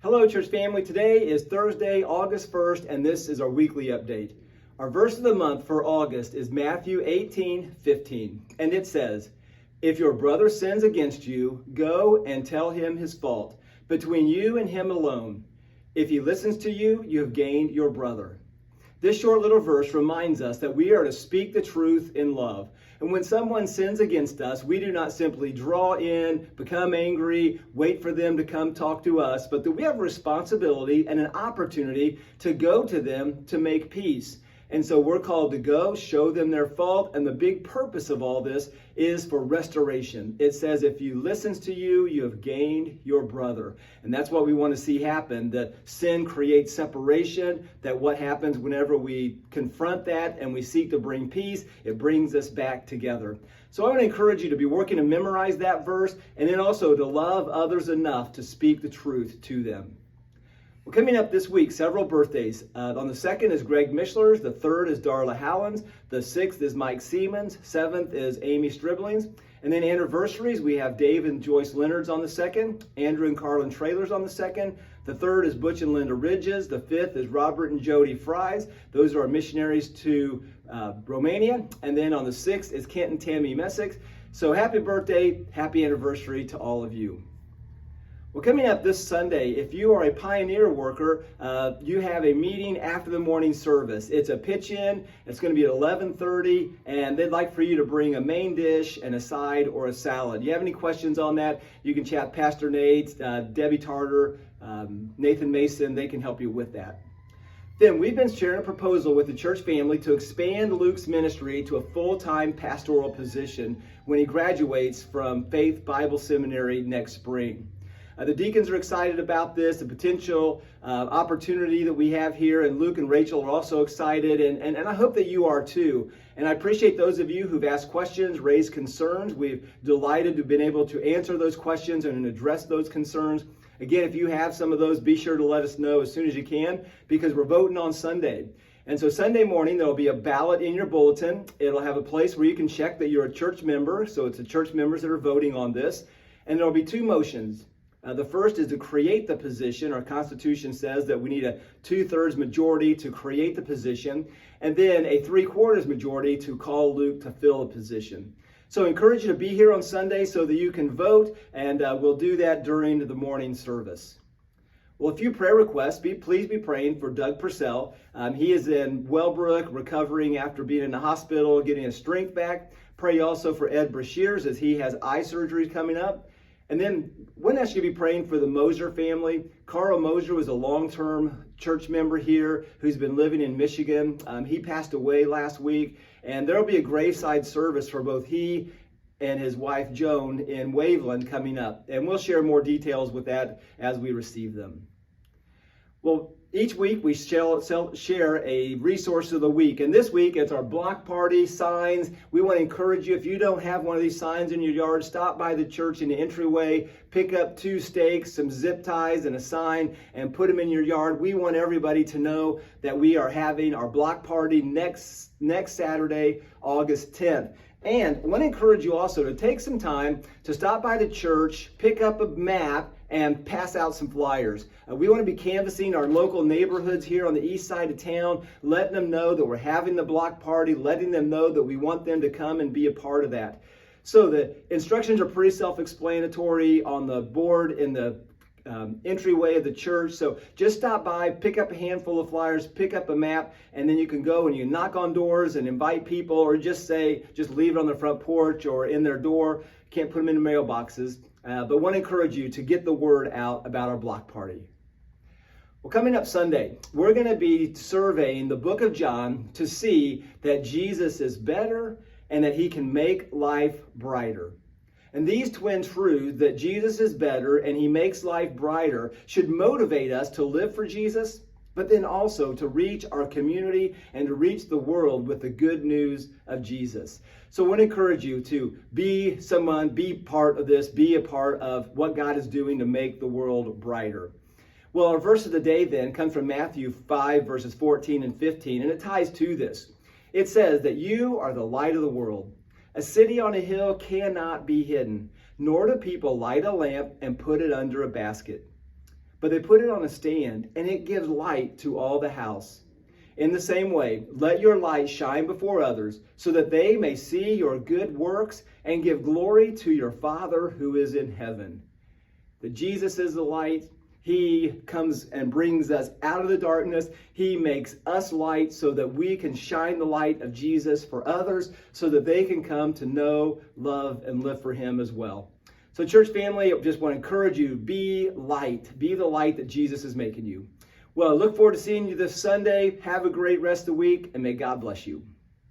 Hello, church family. Today is Thursday, August 1st, and this is our weekly update. Our verse of the month for August is Matthew 18:15, and it says, "If your brother sins against you, go and tell him his fault, between you and him alone. If he listens to you, you have gained your brother." This short little verse reminds us that we are to speak the truth in love. And when someone sins against us, we do not simply draw in, become angry, wait for them to come talk to us, but that we have a responsibility and an opportunity to go to them to make peace. And so we're called to go, show them their fault, and the big purpose of all this is for restoration. It says, if he listens to you, you have gained your brother. And that's what we want to see happen, that sin creates separation, that what happens whenever we confront that and we seek to bring peace, it brings us back together. So I want to encourage you to be working to memorize that verse, and then also to love others enough to speak the truth to them. Well, coming up this week, several birthdays. On the 2nd is Greg Mischler's, the 3rd is Darla Howlands, the 6th is Mike Siemens, 7th is Amy Striblings, and then anniversaries, we have Dave and Joyce Leonards on the 2nd, Andrew and Carlin Trailers on the 2nd, the 3rd is Butch and Linda Ridges, the 5th is Robert and Jody Fries, those are our missionaries to Romania, and then on the 6th is Kent and Tammy Messick. So happy birthday, happy anniversary to all of you. Well, coming up this Sunday, if you are a Pioneer worker, you have a meeting after the morning service. It's a pitch-in. It's going to be at 11:30, and they'd like for you to bring a main dish and a side or a salad. You have any questions on that, you can chat Pastor Nate, Debbie Tarter, Nathan Mason. They can help you with that. Then we've been sharing a proposal with the church family to expand Luke's ministry to a full-time pastoral position when he graduates from Faith Bible Seminary next spring. The deacons are excited about this, the potential opportunity that we have here, and Luke and Rachel are also excited, and I hope that you are too. And I appreciate those of you who've asked questions, raised concerns. We've delighted to have been able to answer those questions and address those concerns. Again, if you have some of those, be sure to let us know as soon as you can, because we're voting on Sunday. And so Sunday morning, there'll be a ballot in your bulletin. It'll have a place where you can check that you're a church member, so it's the church members that are voting on this. And there'll be two motions. The first is to create the position. Our Constitution says that we need a 2/3 majority to create the position, and then a 3/4 majority to call Luke to fill the position. So I encourage you to be here on Sunday so that you can vote, and we'll do that during the morning service. Well, a few prayer requests. Please be praying for Doug Purcell. He is in Wellbrook, recovering after being in the hospital, getting his strength back. Pray also for Ed Brashears as he has eye surgery coming up. And then, wouldn't ask you to be praying for the Moser family. Carl Moser was a long-term church member here who's been living in Michigan. He passed away last week, and there will be a graveside service for both he and his wife Joan in Waveland coming up. And we'll share more details with that as we receive them. Well, each week we share a resource of the week. And this week it's our block party signs. We want to encourage you, if you don't have one of these signs in your yard, stop by the church in the entryway, pick up 2 stakes, some zip ties, and a sign, and put them in your yard. We want everybody to know that we are having our block party next Saturday, August 10th. And I want to encourage you also to take some time to stop by the church, pick up a map, and pass out some flyers. We want to be canvassing our local neighborhoods here on the east side of town, letting them know that we're having the block party, letting them know that we want them to come and be a part of that. So the instructions are pretty self-explanatory on the board in the entryway of the church. So just stop by, pick up a handful of flyers, pick up a map, and then you can go and you knock on doors and invite people, or just leave it on the front porch or in their door. Can't put them in the mailboxes. But want to encourage you to get the word out about our block party. Well, coming up Sunday, we're going to be surveying the book of John to see that Jesus is better and that he can make life brighter. And these twin truths, that Jesus is better and he makes life brighter, should motivate us to live for Jesus, but then also to reach our community and to reach the world with the good news of Jesus. So I want to encourage you to be someone, be part of this, be a part of what God is doing to make the world brighter. Well, our verse of the day then comes from Matthew 5, verses 14 and 15, and it ties to this. It says that you are the light of the world. A city on a hill cannot be hidden, nor do people light a lamp and put it under a basket, but they put it on a stand, and it gives light to all the house. In the same way, let your light shine before others, so that they may see your good works and give glory to your Father who is in heaven. That Jesus is the light. He comes and brings us out of the darkness. He makes us light so that we can shine the light of Jesus for others, so that they can come to know, love, and live for him as well. So church family, I just want to encourage you, be light. Be the light that Jesus is making you. Well, I look forward to seeing you this Sunday. Have a great rest of the week, and may God bless you.